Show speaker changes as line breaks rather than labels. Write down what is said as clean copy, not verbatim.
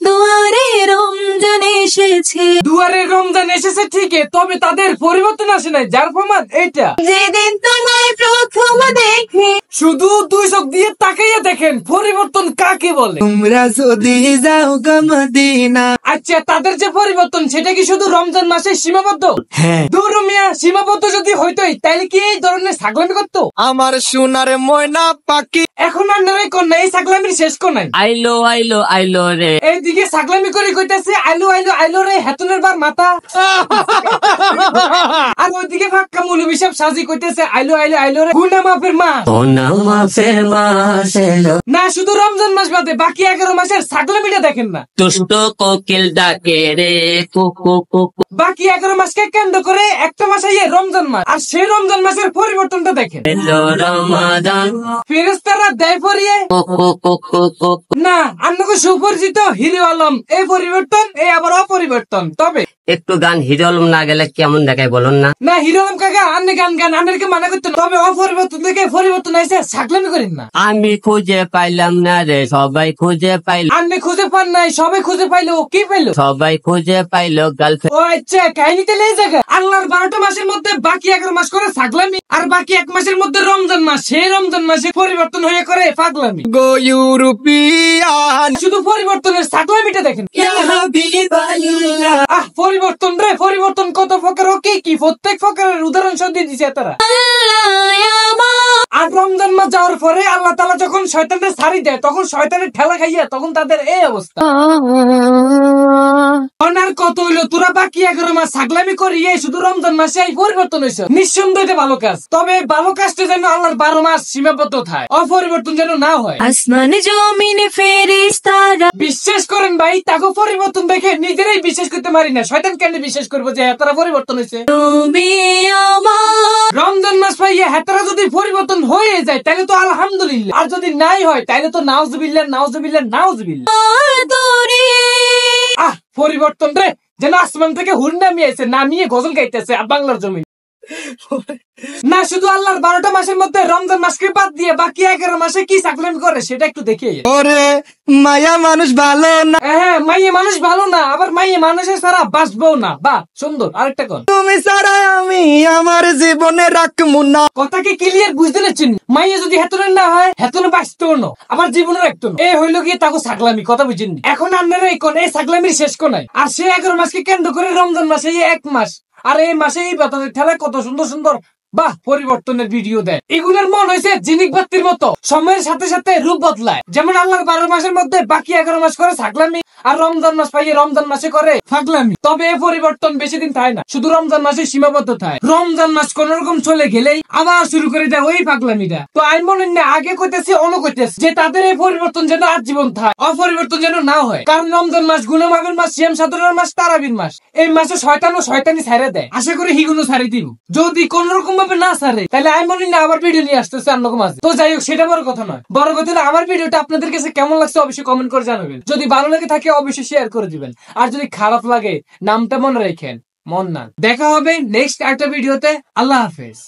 দুয়ারে রমজান এসেছে।
দুয়ারে রমজান এসেছে ঠিকই, তবে তাদের পরিবর্তন আসে নাই, যার প্রমাণ এইটা।
যেদিন তোমায় প্রথম দেখে
শুধু দুই চোখ দিয়ে তাকাইয়া দেখেন পরিবর্তন কাকে বলে।
তোমরা যদি যাও গো মদিনা।
আচ্ছা, তাদের যে পরিবর্তন সেটা কি শুধু রমজান মাসে সীমাবদ্ধ?
হ্যাঁ।
দূর মিয়া, সীমাবদ্ধ যদি হইতোই তাহলে কি এই ধরনের ছাগলামি করতো?
আমার সোনার ময়না পাখি।
এখন আর নয় কোন এই ছাগলামির শেষ কোন নাই।
আইলো আইলো আইলো রে,
এইদিকে ছাগলামি করে কইতাছে আইলো আইলো আইলো রে হেতনের বার মাথা। আর ওইদিকে ফাক্কা মৌলবি সাহেব সাজি কইতেছে আইলো আইলো আইলো রে গুনাহ মাফের মাস।
গুনাহ মাফের মাস এলো।
না শুধু রমজান মাস বাদে বাকি 11 মাসের ছাগলামিটা দেখেন না।
দুষ্ট কোকিল ডাকে রে কুকু কুকু।
বাকি 11 মাসকে কেন্দ্র করে একটা মাস আইয়ে রমজান মাস, আর সেই রমজান মাসের পরিবর্তনটা দেখেন।
এলো রমাদান
ফেরেশতারা দেয় পরিয়ে
কুকু কুকু কুকু।
না আপনাকে সুপরিচিত হিরো আলম এই পরিবর্তন, এই আবার অপরিবর্তন। তবে
একটু গান হিরো আলম না গেলে কেমন দেখায় বলুন না?
না হিরো আলম কাকা আপনি গান গান আপনাকে মানা করতেন, তবে অপরিবর্তন থেকে পরিবর্তন আইসে ছাগলামি করেন না।
আমি খুঁজে পাইলাম না রে, সবাই খুঁজে পাইল।
আপনি খুঁজে পান নাই, সবাই খুঁজে পাইলো, কি পাইলো?
সবাই খুঁজে পাইলো গার্লফ্রেন্ড।
ও আচ্ছা, কাহিনীতে লেগে জায়গা আল্লাহর 12টা মাসের মধ্যে বাকি 11 মাস করে ছাগলামি, আর বাকি 1 মাসের মধ্যে রমজান মাস, সেই রমজান মাসে পরিবর্তন হয়ে করে পাগলামি।
গো ইউরোপিয়ান।
শুধু পরিবর্তনের ছাগলামিটা দেখেন। পরিবর্তন রে পরিবর্তন, কত প্রকার কি কি প্রত্যেক প্রকারের উদাহরণ সহ দিয়ে দিছে তারা। আর রমজান মাস যাওয়ার পরে আল্লাহ তাআলা যখন শয়তানদের ছাড়ি দেয়, তখন শয়তানের ঠেলা খাইয়া তখন তাদের এই অবস্থা। আর কত হইলো তোরা বাকি 11 মাস ছাগলামি করিয়ে শুধু রমজান মাসে এই পরিবর্তন হয়েছে। নিঃসন্দেহে এটা ভালো কাজ, তবে ভালো কাজটা যেন আল্লাহর 12 মাস সীমাবদ্ধ থাকে, অপরিবর্তন যেন না হয়।
আসমানে জমিনে ফেরেশতারা
বিশ্বাস করেন ভাই, তাকে পরিবর্তন দেখে নিজেরাই বিশ্বাস করতে পারি না, শয়তান কেন বিশ্বাস করবো যে এতটা পরিবর্তন হয়েছে?
তুমি আমার
রমজান মাস পাইয়া হেতারা যদি পরিবর্তন হয়ে যায় তাহলে তো আলহামদুলিল্লাহ, আর যদি নাই হয় তাহলে তো নাউজুবিল্লাহ নাউজুবিল্লাহ নাউজুবিল্লাহ।
দূরে
পরিবর্তন রে যেন আসমান থেকে হুর নামিয়ে এসে নামিয়ে গজল গাইতেছে বাংলার জমি। না শুধু আল্লাহর 12টা মাসের মধ্যে রমজান মাসকে বাদ দিয়ে বাকি 11 মাসে কি ছাগলামি করে সেটা একটু দেখে।
ওরে মায়া মানুষ ভালো না।
হ্যাঁ, মাইয়ে মানুষ ভালো না, আবার মাইয়ে মানুষের ছাড়া বাঁচবো না। বাহ সুন্দর। আরেকটা কোন
তুমি ছাড়া আমি আমার জীবনে রাখবো না।
কথা কি ক্লিয়ার বুঝতে পারছেন? মাইয়ে যদি হেতনের না হয় হেতনে বাঁচতো না, আবার জীবনে রাখতো না। এই হইলো গিয়ে তাকে ছাগলামি, কথা বুঝেন? এখন আপনারা এই কোন এই ছাগলামির শেষ কোনায়, আর সে 11 মাসকে কেন্দ্র করে রমজান মাসে 1 মাস, আর এই মাসে এই বাতাসের ঠেলায় কত সুন্দর সুন্দর বাহ পরিবর্তনের ভিডিও দেয়। এগুলোর মন হয়েছে জিনিক বাতির মতো, সময়ের সাথে সাথে রূপ বদলায়। যেমন আল্লাহর 12 মাসের মধ্যে বাকি 11 মাস করে ছাগলামি, আর রমজান মাস পাইয়ে রমজান মাসে করে ফাগলামি। তবে এই পরিবর্তন বেশি দিন থাকে না, শুধু রমজান মাসে সীমাবদ্ধ থাকে। রমজান মাস কোন রকম চলে গেলেই আবার শুরু করে দেয় ওই ফাগলামিটা। তো আমি মনে না আগে কইতেছি অন্য কইতেছি যে তাদের এই পরিবর্তন যেন আজীবন থাকে, অপরিবর্তন যেন না হয়। কারণ রমজান মাস গুনাহ মাফের মাস, সিয়াম সাধনার মাস, তারাবির মাস। এই মাসে শয়তান ও শয়তানি ছাড়ে দেয়, আশা করি হিগুনো ছাড়ি দিব। যদি কোন রকম ভাবে না ছাড়ে তাহলে আমি মনে না আবার ভিডিও নিয়ে আসতেছে অন্য মাঝে। তো যাই হোক, সেটা বড় কথা নয়, বড় কথা হলো আমার ভিডিওটা আপনাদের কাছে কেমন লাগছে অবশ্যই কমেন্ট করে জানাবেন। যদি ভালো লাগে থাকে অবশ্যই শেয়ার করে দিবেন, আর যদি খারাপ লাগে নামটা মনে রাখেন মন না। দেখা হবে নেক্সট একটা ভিডিওতে। আল্লাহ হাফেজ।